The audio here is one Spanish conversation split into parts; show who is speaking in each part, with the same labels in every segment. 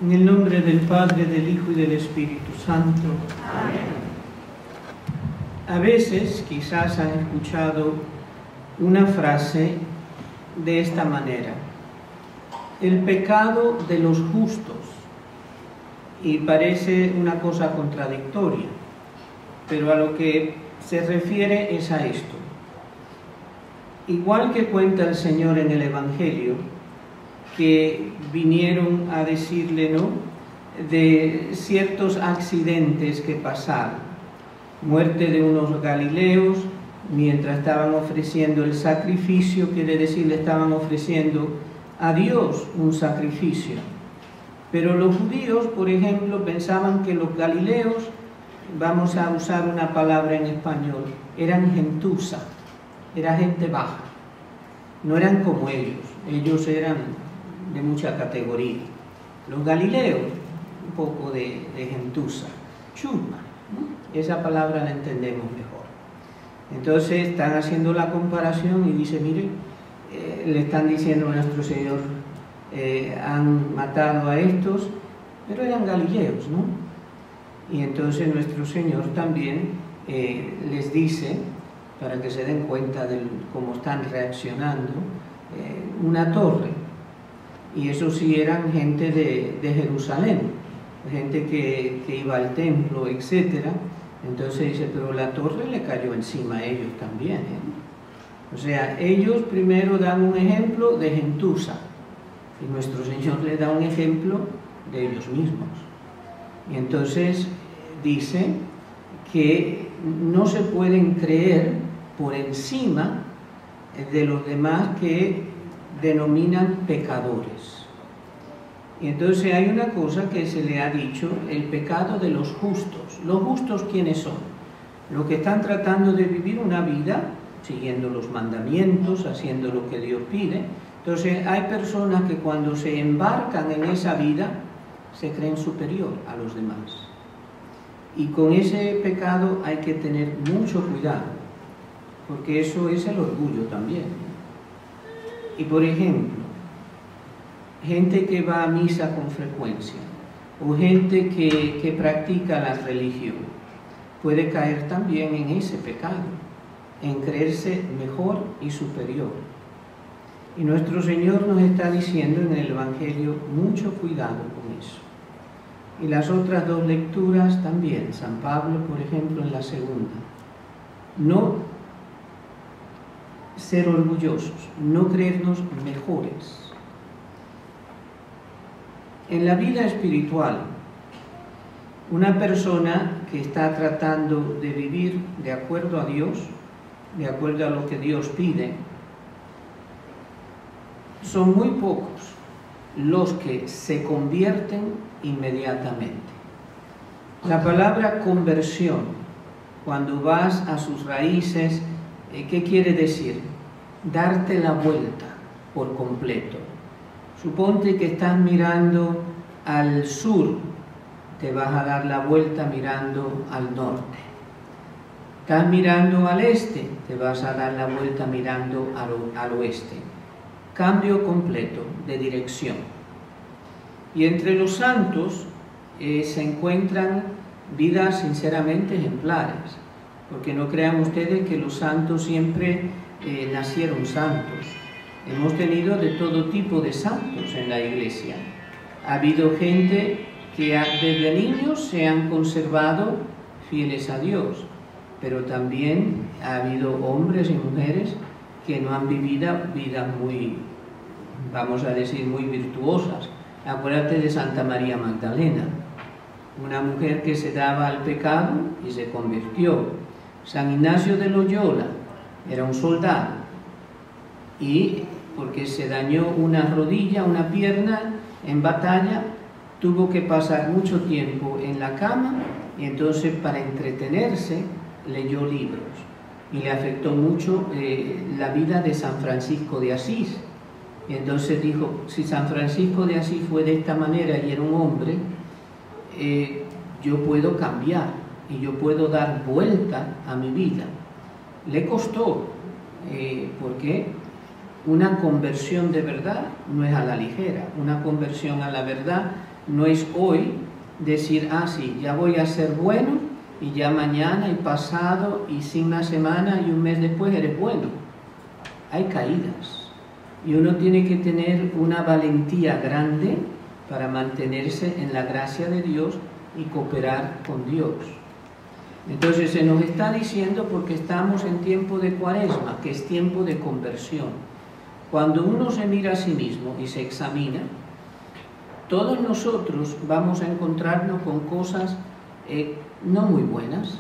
Speaker 1: En el nombre del Padre, del Hijo y del Espíritu Santo.
Speaker 2: Amén.
Speaker 1: A veces quizás han escuchado una frase de esta manera: el pecado de los justos. Y parece una cosa contradictoria, pero a lo que se refiere es a esto. Igual que cuenta el Señor en el Evangelio, que vinieron a decirle, ¿no?, de ciertos accidentes que pasaron. Muerte de unos galileos mientras estaban ofreciendo el sacrificio, quiere decir, le estaban ofreciendo a Dios un sacrificio. Pero los judíos, por ejemplo, pensaban que los galileos, vamos a usar una palabra en español, eran gentuza, era gente baja, no eran como ellos eran de mucha categoría. Los galileos, un poco de gentuza, chusma, ¿no? Esa palabra la entendemos mejor. Entonces están haciendo la comparación y dice, mire, le están diciendo a nuestro Señor, han matado a estos, pero eran galileos, ¿no? Y entonces nuestro Señor también les dice, para que se den cuenta de cómo están reaccionando, una torre. Y eso sí eran gente de Jerusalén, gente que iba al templo, etc. Entonces dice, pero la torre le cayó encima a ellos también, ¿eh? O sea, ellos primero dan un ejemplo de gentuza, y nuestro Señor le da un ejemplo de ellos mismos. Y entonces dice que no se pueden creer por encima de los demás que denominan pecadores. Y entonces hay una cosa que se le ha dicho, el pecado de los justos. ¿Los justos quiénes son? Los que están tratando de vivir una vida siguiendo los mandamientos, haciendo lo que Dios pide. Entonces hay personas que cuando se embarcan en esa vida se creen superior a los demás. Y con ese pecado hay que tener mucho cuidado, porque eso es el orgullo también. Y por ejemplo, gente que va a misa con frecuencia, o gente que practica la religión, puede caer también en ese pecado, en creerse mejor y superior. Y nuestro Señor nos está diciendo en el Evangelio mucho cuidado con eso. Y las otras dos lecturas también, San Pablo, por ejemplo, en la segunda. No ser orgullosos, no creernos mejores. En la vida espiritual, una persona que está tratando de vivir de acuerdo a Dios, de acuerdo a lo que Dios pide, son muy pocos los que se convierten inmediatamente. La palabra conversión, cuando vas a sus raíces, ¿qué quiere decir? Darte la vuelta por completo. Suponte que estás mirando al sur, te vas a dar la vuelta mirando al norte. Estás mirando al este, te vas a dar la vuelta mirando al oeste. Cambio completo de dirección. Y entre los santos se encuentran vidas sinceramente ejemplares, porque no crean ustedes que los santos siempre nacieron santos. Hemos tenido de todo tipo de santos en la Iglesia. Ha habido gente que desde niños se han conservado fieles a Dios, pero también ha habido hombres y mujeres que no han vivido vidas muy, vamos a decir, muy virtuosas. Acuérdate de Santa María Magdalena, una mujer que se daba al pecado y se convirtió. San Ignacio de Loyola era un soldado y porque se dañó una rodilla, una pierna en batalla, tuvo que pasar mucho tiempo en la cama y entonces para entretenerse leyó libros y le afectó mucho la vida de San Francisco de Asís. Y entonces dijo, si San Francisco de Asís fue de esta manera y era un hombre, yo puedo cambiar y yo puedo dar vuelta a mi vida. Le costó, porque una conversión de verdad no es a la ligera. Una conversión a la verdad No es hoy decir, ah, sí, ya voy a ser bueno, y ya mañana y pasado y sin una semana y un mes después eres bueno. Hay caídas. Y uno tiene que tener una valentía grande para mantenerse en la gracia de Dios y cooperar con Dios. Entonces se nos está diciendo, porque estamos en tiempo de Cuaresma, que es tiempo de conversión. Cuando uno se mira a sí mismo y se examina, todos nosotros vamos a encontrarnos con cosas no muy buenas.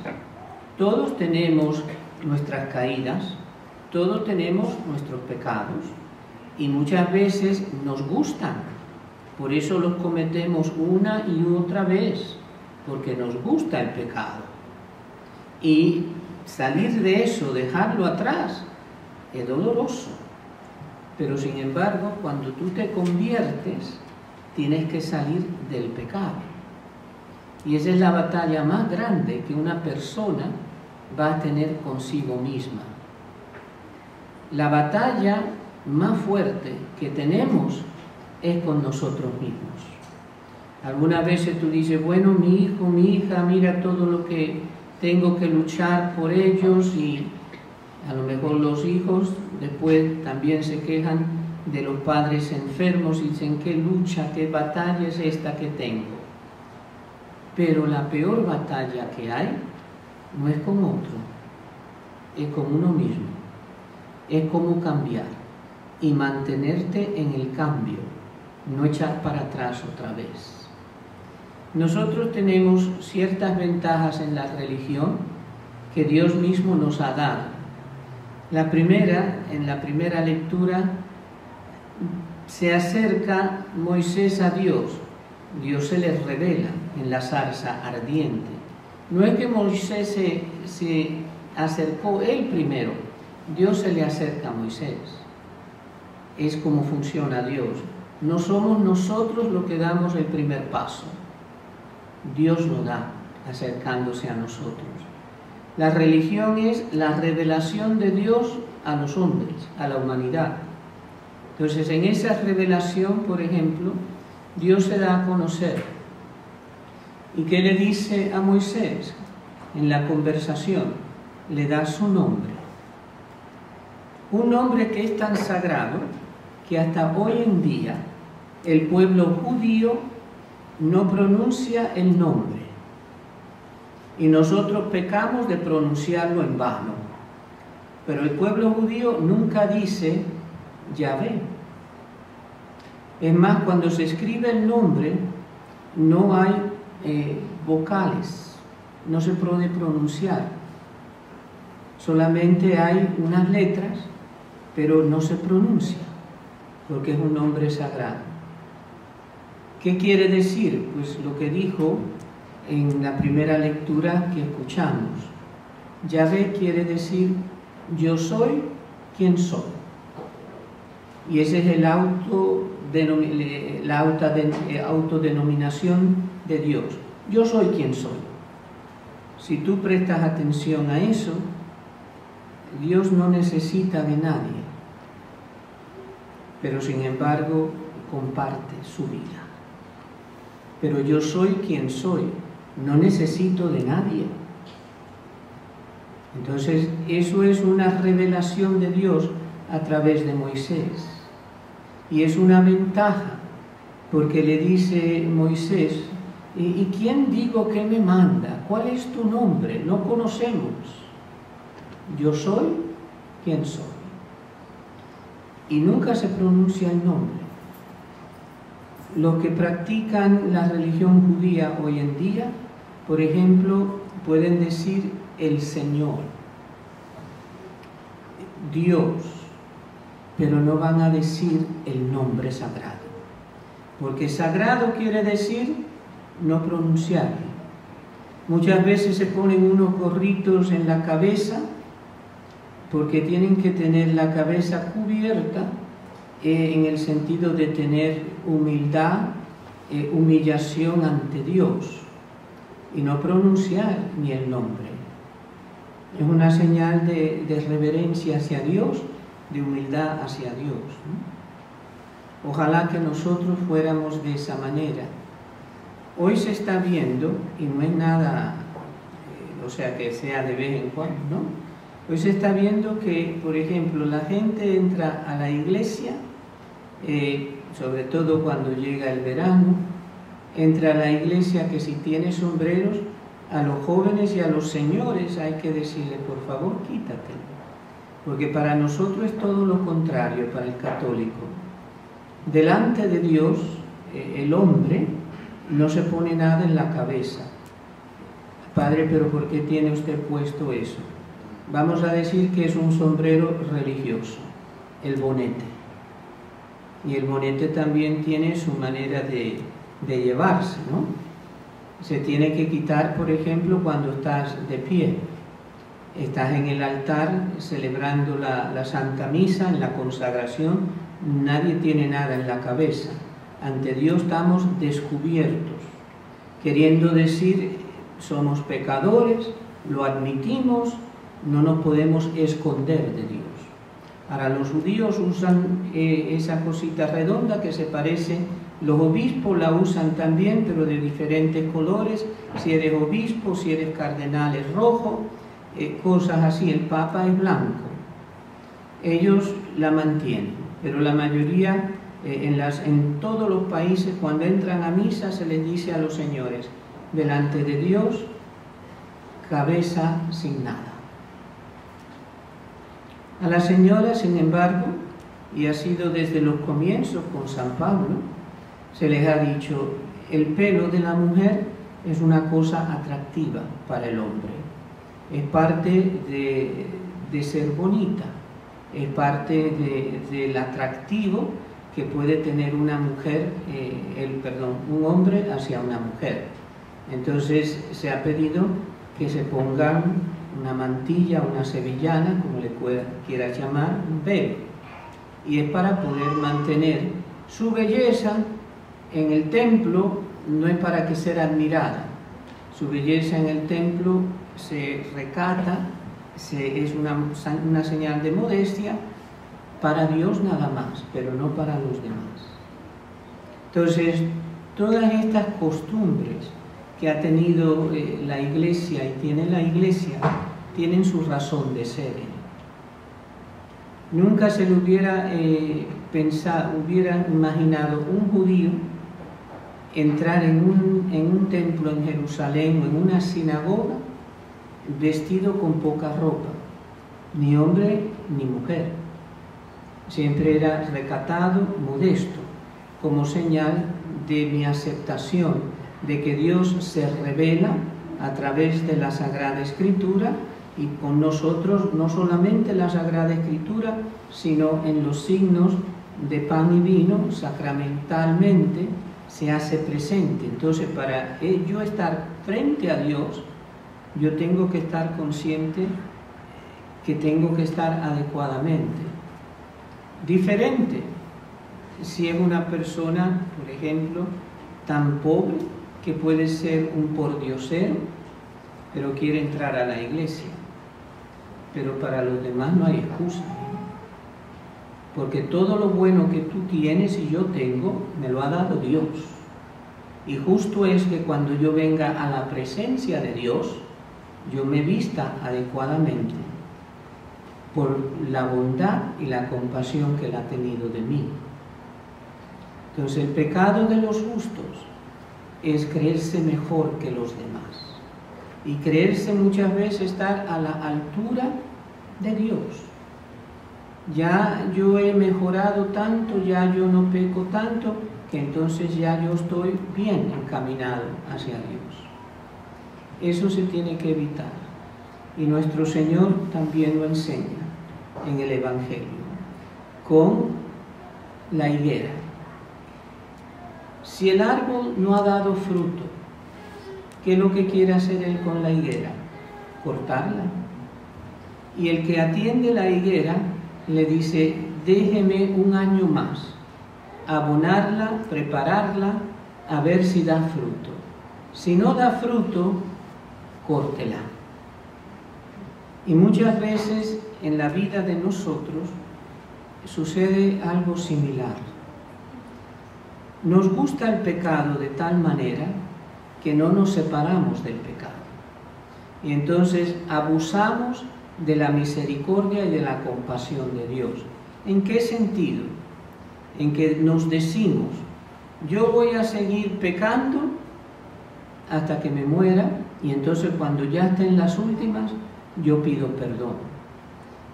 Speaker 1: Todos tenemos nuestras caídas, todos tenemos nuestros pecados, y muchas veces nos gustan. Por eso los cometemos una y otra vez, porque nos gusta el pecado. Y salir de eso, dejarlo atrás, es doloroso. Pero sin embargo, cuando tú te conviertes, tienes que salir del pecado. Y esa es la batalla más grande que una persona va a tener consigo misma. La batalla más fuerte que tenemos es con nosotros mismos. Algunas veces tú dices, bueno, mi hijo, mi hija, mira todo lo que tengo que luchar por ellos, y a lo mejor los hijos después también se quejan de los padres enfermos y dicen, qué lucha, qué batalla es esta que tengo. Pero la peor batalla que hay no es con otro, es con uno mismo. Es cómo cambiar y mantenerte en el cambio, no echar para atrás otra vez. Nosotros tenemos ciertas ventajas en la religión que Dios mismo nos ha dado. La primera, en la primera lectura, se acerca Moisés a Dios. Dios se les revela en la zarza ardiente. No es que Moisés se acercó él primero, Dios se le acerca a Moisés. Es como funciona Dios. No somos nosotros los que damos el primer paso. Dios lo da, acercándose a nosotros. La religión es la revelación de Dios a los hombres, a la humanidad. Entonces, en esa revelación, por ejemplo, Dios se da a conocer. ¿Y qué le dice a Moisés? En la conversación, le da su nombre. Un nombre que es tan sagrado que hasta hoy en día el pueblo judío no pronuncia el nombre, y nosotros pecamos de pronunciarlo en vano. Pero el pueblo judío nunca dice Yahvé. Es más, cuando se escribe el nombre no hay vocales, no se puede pronunciar, solamente hay unas letras, pero no se pronuncia porque es un nombre sagrado. ¿Qué quiere decir? Pues lo que dijo en la primera lectura que escuchamos. Yahvé quiere decir, yo soy quien soy. Y esa es la autodenominación de Dios. Yo soy quien soy. Si tú prestas atención a eso, Dios no necesita de nadie, pero sin embargo comparte su vida. Pero yo soy quien soy, no necesito de nadie. Entonces, eso es una revelación de Dios a través de Moisés. Y es una ventaja, porque le dice Moisés, ¿y quién digo que me manda? ¿Cuál es tu nombre? No conocemos. Yo soy quien soy. Y nunca se pronuncia el nombre. Los que practican la religión judía hoy en día, por ejemplo, pueden decir el Señor, Dios, pero no van a decir el nombre sagrado, porque sagrado quiere decir no pronunciarlo. Muchas veces se ponen unos gorritos en la cabeza porque tienen que tener la cabeza cubierta en el sentido de tener humildad, humillación ante Dios, y no pronunciar ni el nombre. Es una señal de reverencia hacia Dios, de humildad hacia Dios, ¿no? Ojalá que nosotros fuéramos de esa manera, Hoy se está viendo, y no es nada, o sea, que sea de vez en cuando, ¿no? Hoy se está viendo que, por ejemplo, la gente entra a la iglesia, sobre todo cuando llega el verano, entra a la iglesia que si tiene sombreros, a los jóvenes y a los señores hay que decirle, por favor, quítatelo. Porque para nosotros es todo lo contrario, para el católico. Delante de Dios, el hombre no se pone nada en la cabeza. Padre, ¿pero por qué tiene usted puesto eso? Vamos a decir que es un sombrero religioso, el bonete. Y el bonete también tiene su manera de llevarse, ¿no? Se tiene que quitar, por ejemplo, cuando estás de pie. Estás en el altar celebrando la Santa Misa, en la consagración, nadie tiene nada en la cabeza. Ante Dios estamos descubiertos, queriendo decir, somos pecadores, lo admitimos, no nos podemos esconder de Dios. Para los judíos usan esa cosita redonda que se parece, los obispos la usan también, pero de diferentes colores, si eres obispo, si eres cardenal es rojo, cosas así, el Papa es blanco. Ellos la mantienen, pero la mayoría, en todos los países, cuando entran a misa, se les dice a los señores, delante de Dios, cabeza sin nada. A la señora, sin embargo, y ha sido desde los comienzos con San Pablo, se les ha dicho, el pelo de la mujer es una cosa atractiva para el hombre, es parte de ser bonita, es parte del atractivo que puede tener una mujer, un hombre hacia una mujer. Entonces se ha pedido que se pongan una mantilla, una sevillana, como le quieras llamar, un velo. Y es para poder mantener su belleza en el templo, no es para que sea admirada. Su belleza en el templo se recata, es una señal de modestia para Dios nada más, pero no para los demás. Entonces, todas estas costumbres que ha tenido la Iglesia y tiene la Iglesia, tienen su razón de ser. Nunca se le hubiera hubiera imaginado un judío entrar en un templo en Jerusalén o en una sinagoga vestido con poca ropa, ni hombre ni mujer. Siempre era recatado, modesto, como señal de mi aceptación de que Dios se revela a través de la Sagrada Escritura y con nosotros no solamente la Sagrada Escritura, sino en los signos de pan y vino, sacramentalmente se hace presente. Entonces, para yo estar frente a Dios, yo tengo que estar consciente que tengo que estar adecuadamente. Diferente si es una persona, por ejemplo, tan pobre que puede ser un pordiosero, pero quiere entrar a la iglesia. Pero para los demás no hay excusa. Porque todo lo bueno que tú tienes y yo tengo, me lo ha dado Dios. Y justo es que cuando yo venga a la presencia de Dios, yo me vista adecuadamente por la bondad y la compasión que Él ha tenido de mí. Entonces el pecado de los justos es creerse mejor que los demás y creerse muchas veces estar a la altura de Dios. Ya yo he mejorado tanto, ya yo no peco tanto, que entonces ya yo estoy bien encaminado hacia Dios. Eso se tiene que evitar. Y nuestro Señor también lo enseña en el Evangelio, con la higuera. Si el árbol no ha dado fruto, ¿qué es lo que quiere hacer él con la higuera? Cortarla. Y el que atiende la higuera le dice, déjeme un año más, abonarla, prepararla, a ver si da fruto. Si no da fruto, córtela. Y muchas veces en la vida de nosotros sucede algo similar. Nos gusta el pecado de tal manera que no nos separamos del pecado. Y entonces abusamos de la misericordia y de la compasión de Dios. ¿En qué sentido? En que nos decimos, yo voy a seguir pecando hasta que me muera, y entonces cuando ya esté en las últimas, yo pido perdón.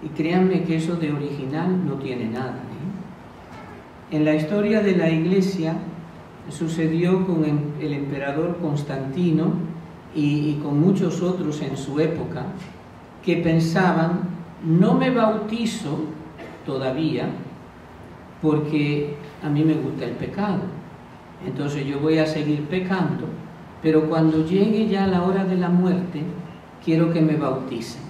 Speaker 1: Y créanme que eso de original no tiene nada, ¿eh? En la historia de la Iglesia sucedió con el emperador Constantino y con muchos otros en su época, que pensaban, no me bautizo todavía porque a mí me gusta el pecado, entonces yo voy a seguir pecando, pero cuando llegue ya la hora de la muerte, quiero que me bauticen,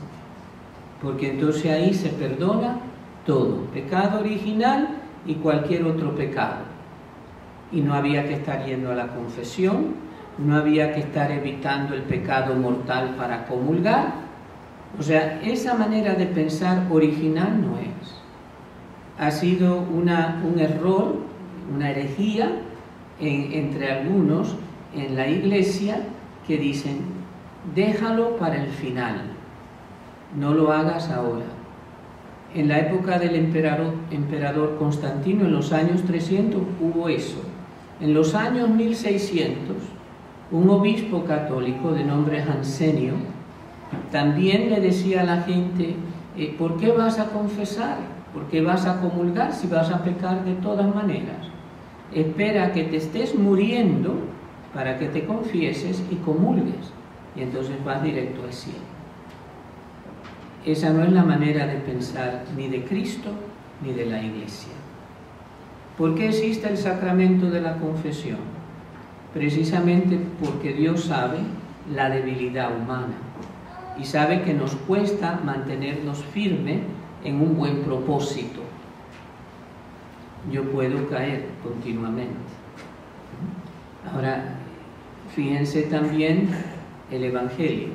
Speaker 1: porque entonces ahí se perdona todo, pecado original y cualquier otro pecado. Y no había que estar yendo a la confesión, no había que estar evitando el pecado mortal para comulgar. O sea, esa manera de pensar original no es. Ha sido un error, una herejía entre algunos en la Iglesia que dicen, déjalo para el final, no lo hagas ahora. En la época del emperador Constantino, en los años 300, hubo eso. En los años 1600, un obispo católico de nombre Jansenio también le decía a la gente, ¿por qué vas a confesar? ¿Por qué vas a comulgar si vas a pecar de todas maneras? Espera que te estés muriendo para que te confieses y comulgues, y entonces vas directo al cielo. Esa no es la manera de pensar ni de Cristo ni de la Iglesia. ¿Por qué existe el sacramento de la confesión? Precisamente porque Dios sabe la debilidad humana y sabe que nos cuesta mantenernos firmes en un buen propósito. Yo puedo caer continuamente. Ahora, fíjense también el Evangelio.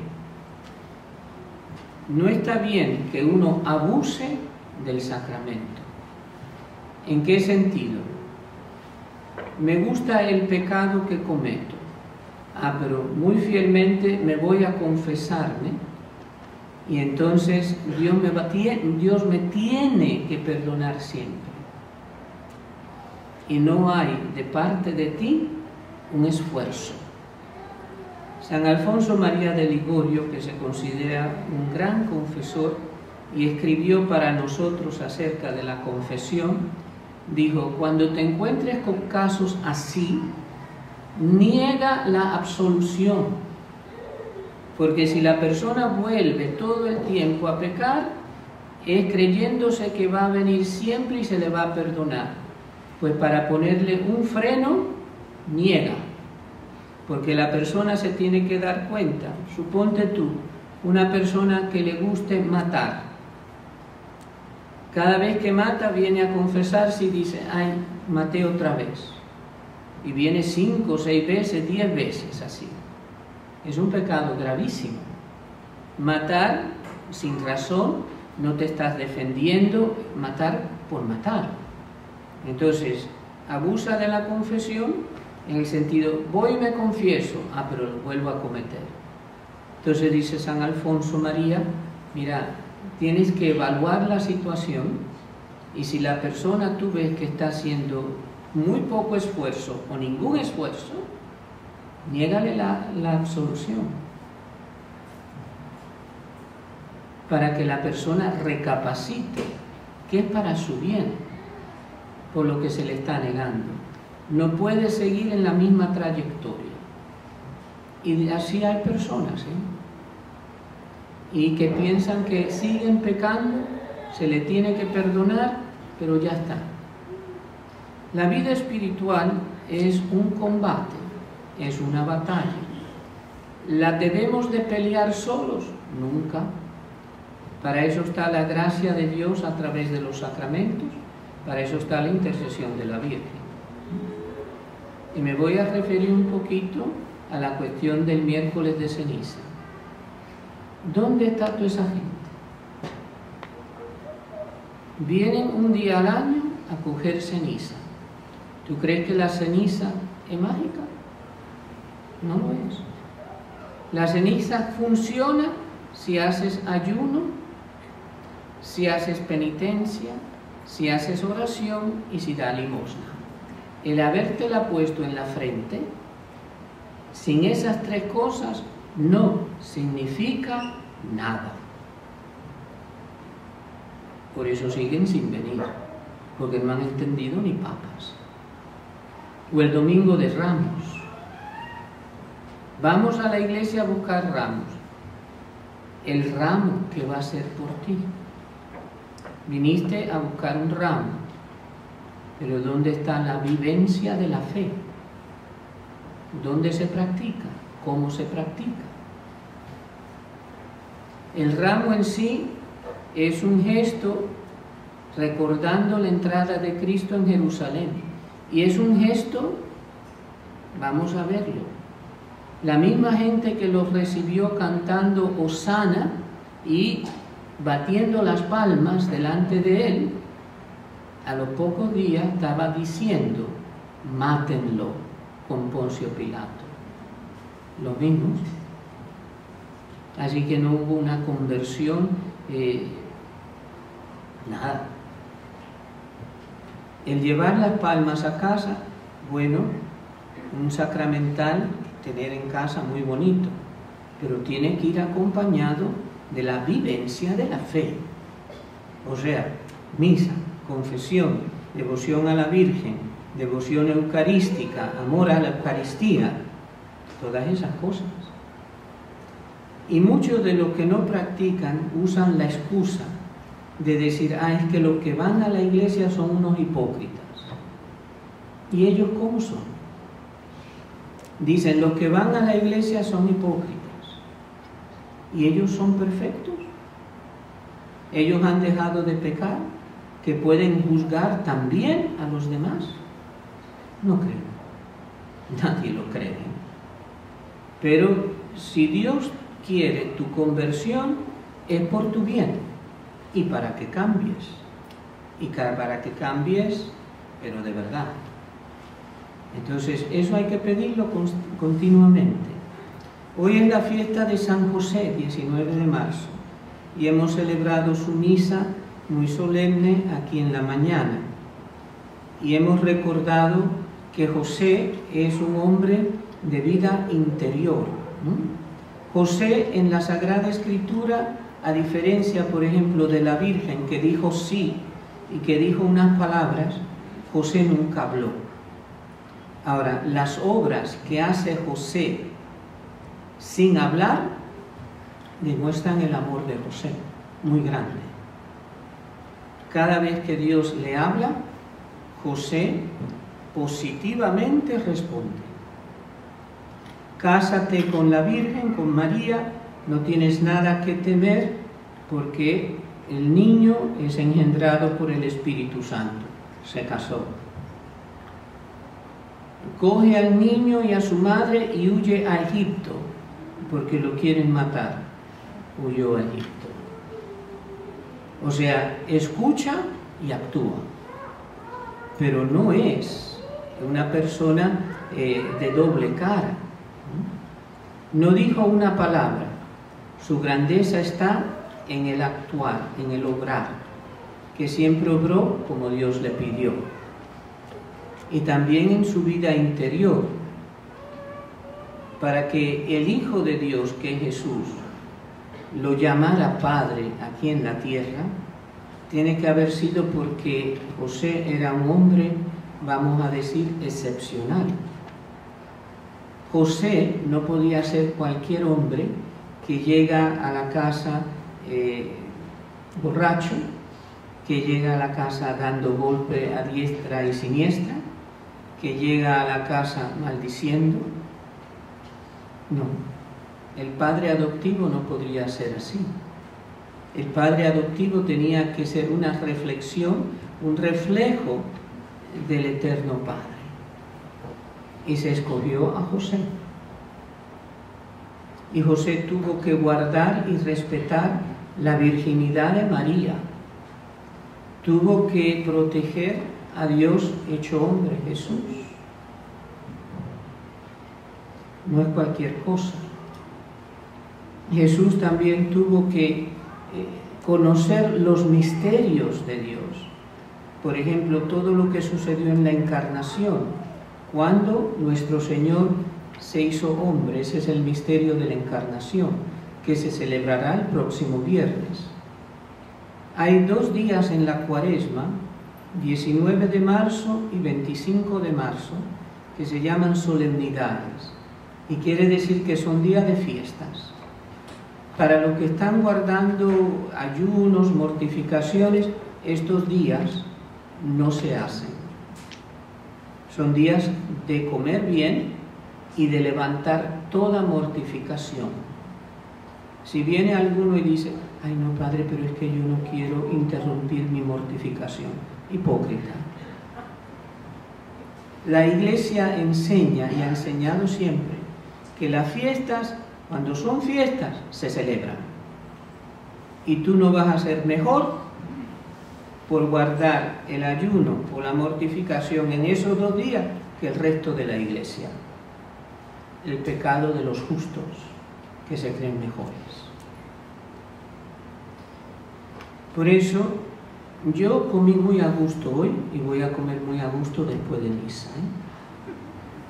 Speaker 1: No está bien que uno abuse del sacramento. ¿En qué sentido? Me gusta el pecado que cometo. Pero muy fielmente me voy a confesarme y entonces Dios me tiene que perdonar siempre. Y no hay de parte de ti un esfuerzo. San Alfonso María de Ligorio, que se considera un gran confesor y escribió para nosotros acerca de la confesión, dijo, cuando te encuentres con casos así, niega la absolución, porque si la persona vuelve todo el tiempo a pecar, es creyéndose que va a venir siempre y se le va a perdonar. Pues para ponerle un freno, niega, porque la persona se tiene que dar cuenta. Suponte tú, una persona que le guste matar, cada vez que mata viene a confesarse y dice, ay, maté otra vez. Y viene 5, 6 veces, 10 veces así. Es un pecado gravísimo. Matar sin razón, no te estás defendiendo, matar por matar. Entonces, abusa de la confesión en el sentido, voy y me confieso, pero lo vuelvo a cometer. Entonces dice San Alfonso María, mira, tienes que evaluar la situación y si la persona tú ves que está haciendo muy poco esfuerzo o ningún esfuerzo, niégale la absolución para que la persona recapacite que es para su bien por lo que se le está negando. No puede seguir en la misma trayectoria. Y así hay personas, y que piensan que siguen pecando, se le tiene que perdonar, pero ya está. La vida espiritual es un combate, es una batalla. ¿La debemos de pelear solos? Nunca. Para eso está la gracia de Dios a través de los sacramentos, para eso está la intercesión de la Virgen. Y me voy a referir un poquito a la cuestión del miércoles de ceniza. ¿Dónde está toda esa gente? Vienen un día al año a coger ceniza. ¿Tú crees que la ceniza es mágica? No lo es. La ceniza funciona si haces ayuno, si haces penitencia, si haces oración y si da limosna. El habértela puesto en la frente, sin esas tres cosas, no significa nada. Por eso siguen sin venir, porque no han entendido ni papas. O el domingo de Ramos. Vamos a la iglesia a buscar ramos. El ramo que va a ser por ti. Viniste a buscar un ramo, pero ¿dónde está la vivencia de la fe? ¿Dónde se practica? ¿Cómo se practica? El ramo en sí es un gesto recordando la entrada de Cristo en Jerusalén. Y es un gesto, vamos a verlo, la misma gente que los recibió cantando Hosana y batiendo las palmas delante de él, a los pocos días estaba diciendo, mátenlo con Poncio Pilato. Lo mismo. Así que no hubo una conversión, nada. El llevar las palmas a casa, bueno, un sacramental, tener en casa muy bonito, pero tiene que ir acompañado de la vivencia de la fe. O sea, misa, confesión, devoción a la Virgen, devoción eucarística, amor a la Eucaristía, todas esas cosas. Y muchos de los que no practican usan la excusa de decir, es que los que van a la iglesia son unos hipócritas. ¿Y ellos cómo son? Dicen, los que van a la iglesia son hipócritas. ¿Y ellos son perfectos? ¿Ellos han dejado de pecar? ¿Que pueden juzgar también a los demás? No creo. Nadie lo cree. Pero si Dios quiere tu conversión, es por tu bien. Y para que cambies. Y para que cambies, pero de verdad. Entonces, eso hay que pedirlo continuamente. Hoy es la fiesta de San José, 19 de marzo, y hemos celebrado su misa muy solemne aquí en la mañana. Y hemos recordado que José es un hombre de vida interior. José en la Sagrada Escritura, a diferencia, por ejemplo, de la Virgen que dijo sí y que dijo unas palabras, José nunca habló. Ahora, las obras que hace José sin hablar demuestran el amor de José, muy grande. Cada vez que Dios le habla, José positivamente responde. Cásate con la Virgen, con María, no tienes nada que temer porque el niño es engendrado por el Espíritu Santo. Se casó. Coge al niño y a su madre y huye a Egipto porque lo quieren matar. Huyó a Egipto. O sea, escucha y actúa. Pero no es una persona de doble cara. No dijo una palabra. Su grandeza está en el actuar, en el obrar, que siempre obró como Dios le pidió. Y también en su vida interior, para que el Hijo de Dios, que es Jesús, lo llamara Padre aquí en la tierra, tiene que haber sido porque José era un hombre, vamos a decir, excepcional. José no podía ser cualquier hombre que llega a la casa borracho, que llega a la casa dando golpe a diestra y siniestra, que llega a la casa maldiciendo. No, el padre adoptivo no podría ser así. El padre adoptivo tenía que ser una reflexión, un reflejo del eterno Padre. Y se escogió a José. Y José tuvo que guardar y respetar la virginidad de María. Tuvo que proteger a Dios hecho hombre, Jesús. no es cualquier cosa. Jesús también tuvo que conocer los misterios de Dios. Por ejemplo, todo lo que sucedió en la encarnación, cuando nuestro Señor se hizo hombre. Ese es el misterio de la encarnación, que se celebrará el próximo viernes. Hay 2 días en la Cuaresma, 19 de marzo y 25 de marzo, que se llaman solemnidades, y quiere decir que son días de fiestas. Para los que están guardando ayunos, mortificaciones, estos días no se hacen. Son días de comer bien y de levantar toda mortificación. Si viene alguno y dice, ay no padre, pero es que yo no quiero interrumpir mi mortificación, hipócrita. La Iglesia enseña y ha enseñado siempre que las fiestas, cuando son fiestas, se celebran. Y tú no vas a ser mejor por guardar el ayuno o la mortificación en esos 2 días que el resto de la Iglesia. El pecado de los justos, que se creen mejores. Por eso, yo comí muy a gusto hoy y voy a comer muy a gusto después de misa,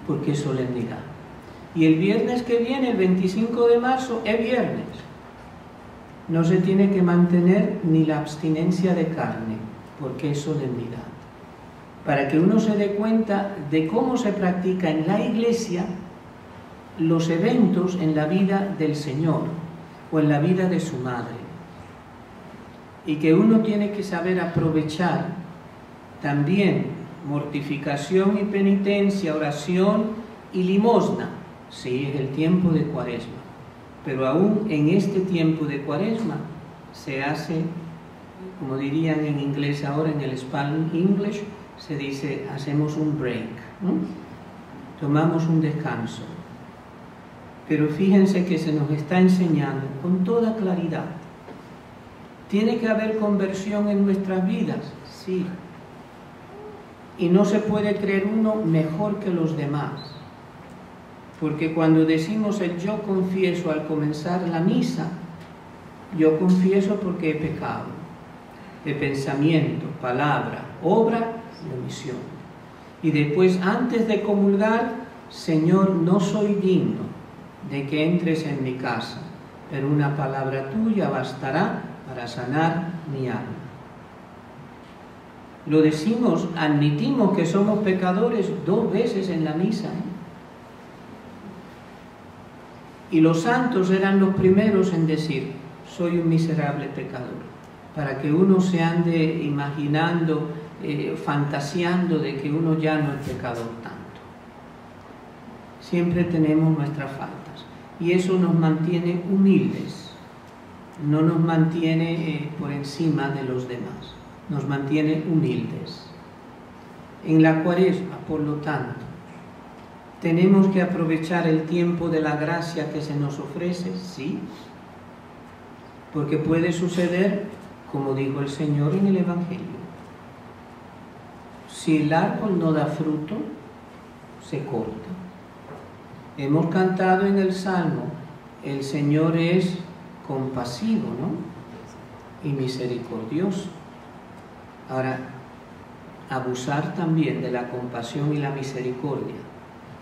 Speaker 1: porque es solemnidad. Y el viernes que viene, el 25 de marzo, es viernes. No se tiene que mantener ni la abstinencia de carne, porque es solemnidad. Para que uno se dé cuenta de cómo se practica en la Iglesia los eventos en la vida del Señor o en la vida de su madre. Y que uno tiene que saber aprovechar también mortificación y penitencia, oración y limosna. Sí, es el tiempo de Cuaresma, pero aún en este tiempo de Cuaresma se hace, como dirían en inglés ahora, en el Spanish English, se dice, hacemos un break, ¿no? Tomamos un descanso. Pero fíjense que se nos está enseñando con toda claridad. ¿Tiene que haber conversión en nuestras vidas? Sí. Y no se puede creer uno mejor que los demás. Porque cuando decimos el yo confieso al comenzar la misa, yo confieso porque he pecado, de pensamiento, palabra, obra y omisión. Y después, antes de comulgar, Señor, no soy digno de que entres en mi casa, pero una palabra tuya bastará para sanar mi alma. Lo decimos, admitimos que somos pecadores 2 veces en la misa, Y los santos eran los primeros en decir, soy un miserable pecador, para que uno se ande imaginando, fantaseando de que uno ya no es pecador tanto. Siempre tenemos nuestras faltas, y eso nos mantiene humildes, no nos mantiene por encima de los demás, nos mantiene humildes. En la Cuaresma, por lo tanto, ¿tenemos que aprovechar el tiempo de la gracia que se nos ofrece? Sí, porque puede suceder, como dijo el Señor en el Evangelio, si el árbol no da fruto, se corta. Hemos cantado en el Salmo, el Señor es compasivo, ¿no? Y misericordioso. Ahora, abusar también de la compasión y la misericordia.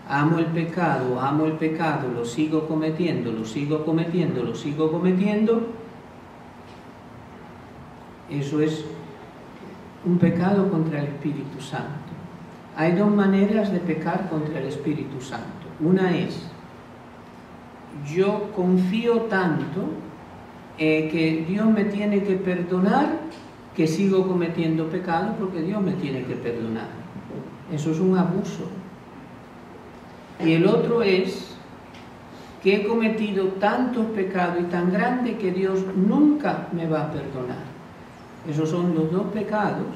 Speaker 1: Amo el pecado, lo sigo cometiendo, lo sigo cometiendo, lo sigo cometiendo. Eso es un pecado contra el Espíritu Santo. Hay 2 maneras de pecar contra el Espíritu Santo. Una es, yo confío tanto que Dios me tiene que perdonar, que sigo cometiendo pecado porque Dios me tiene que perdonar. Eso es un abuso. Y el otro es que he cometido tantos pecados y tan grandes que Dios nunca me va a perdonar. Esos son los 2 pecados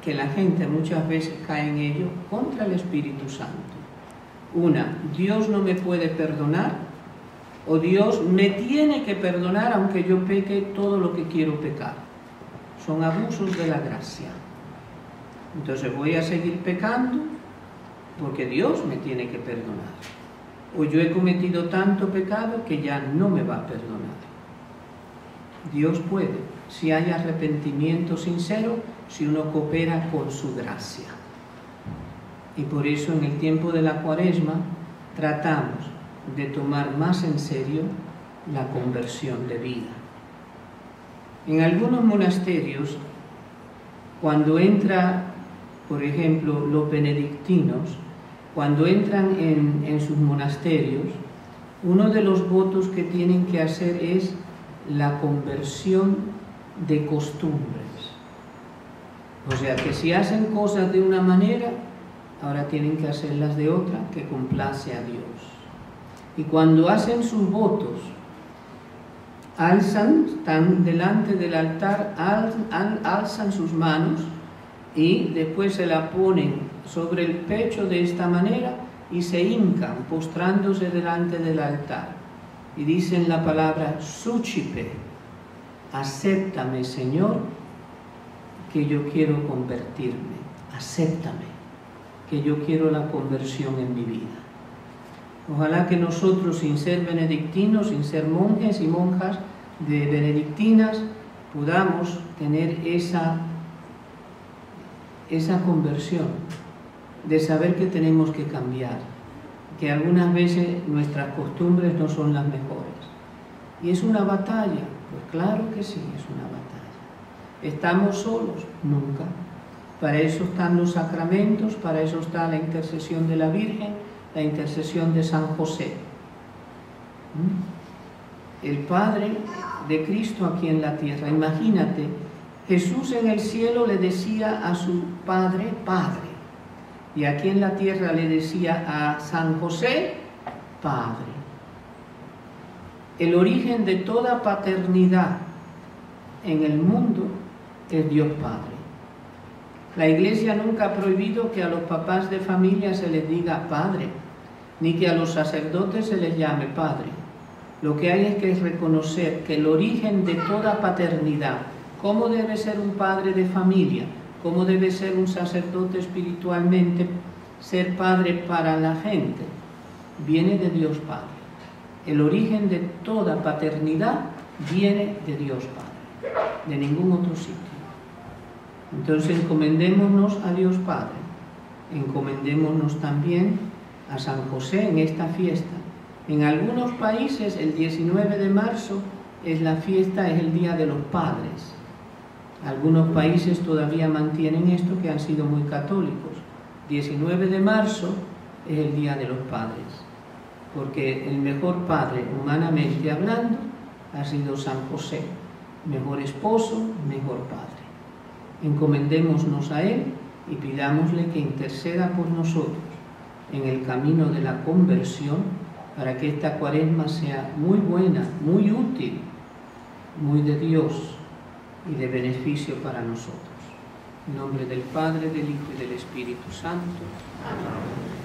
Speaker 1: que la gente muchas veces cae en ellos contra el Espíritu Santo. Una, Dios no me puede perdonar, o Dios me tiene que perdonar aunque yo peque todo lo que quiero pecar. Son abusos de la gracia. Entonces voy a seguir pecando porque Dios me tiene que perdonar. o yo he cometido tanto pecado que ya no me va a perdonar. Dios puede, si hay arrepentimiento sincero, si uno coopera con su gracia. Y por eso en el tiempo de la Cuaresma tratamos de tomar más en serio la conversión de vida. En algunos monasterios, cuando entra, por ejemplo, los benedictinos, cuando entran en sus monasterios, uno de los votos que tienen que hacer es la conversión de costumbres. O sea, que si hacen cosas de una manera, ahora tienen que hacerlas de otra que complace a Dios. Y cuando hacen sus votos, están delante del altar, alzan sus manos y después se la ponen sobre el pecho de esta manera y se hincan, postrándose delante del altar. Y dicen la palabra Sucipe, acéptame, Señor, que yo quiero convertirme. Acéptame, que yo quiero la conversión en mi vida. Ojalá que nosotros, sin ser benedictinos, sin ser monjes y monjas de benedictinas, podamos tener esa conversión, de saber que tenemos que cambiar, que algunas veces nuestras costumbres no son las mejores. ¿Y es una batalla? Pues claro que sí, es una batalla. ¿Estamos solos? Nunca. Para eso están los sacramentos, para eso está la intercesión de la Virgen, la intercesión de San José. El Padre de Cristo aquí en la tierra. Imagínate, Jesús en el cielo le decía a su Padre, Padre. Y aquí en la tierra le decía a San José, Padre. El origen de toda paternidad en el mundo es Dios Padre. La Iglesia nunca ha prohibido que a los papás de familia se les diga Padre, ni que a los sacerdotes se les llame Padre. Lo que hay es que reconocer que el origen de toda paternidad, cómo debe ser un padre de familia, cómo debe ser un sacerdote espiritualmente, ser padre para la gente, viene de Dios Padre. El origen de toda paternidad viene de Dios Padre, de ningún otro sitio. Entonces encomendémonos a Dios Padre, encomendémonos también a San José en esta fiesta. En algunos países el 19 de marzo es la fiesta, es el Día de los Padres. Algunos países todavía mantienen esto, que han sido muy católicos. 19 de marzo es el Día de los Padres, porque el mejor padre, humanamente hablando, ha sido San José. Mejor esposo, mejor padre. Encomendémonos a Él y pidámosle que interceda por nosotros en el camino de la conversión, para que esta Cuaresma sea muy buena, muy útil, muy de Dios y de beneficio para nosotros. En nombre del Padre, del Hijo y del Espíritu Santo. Amén.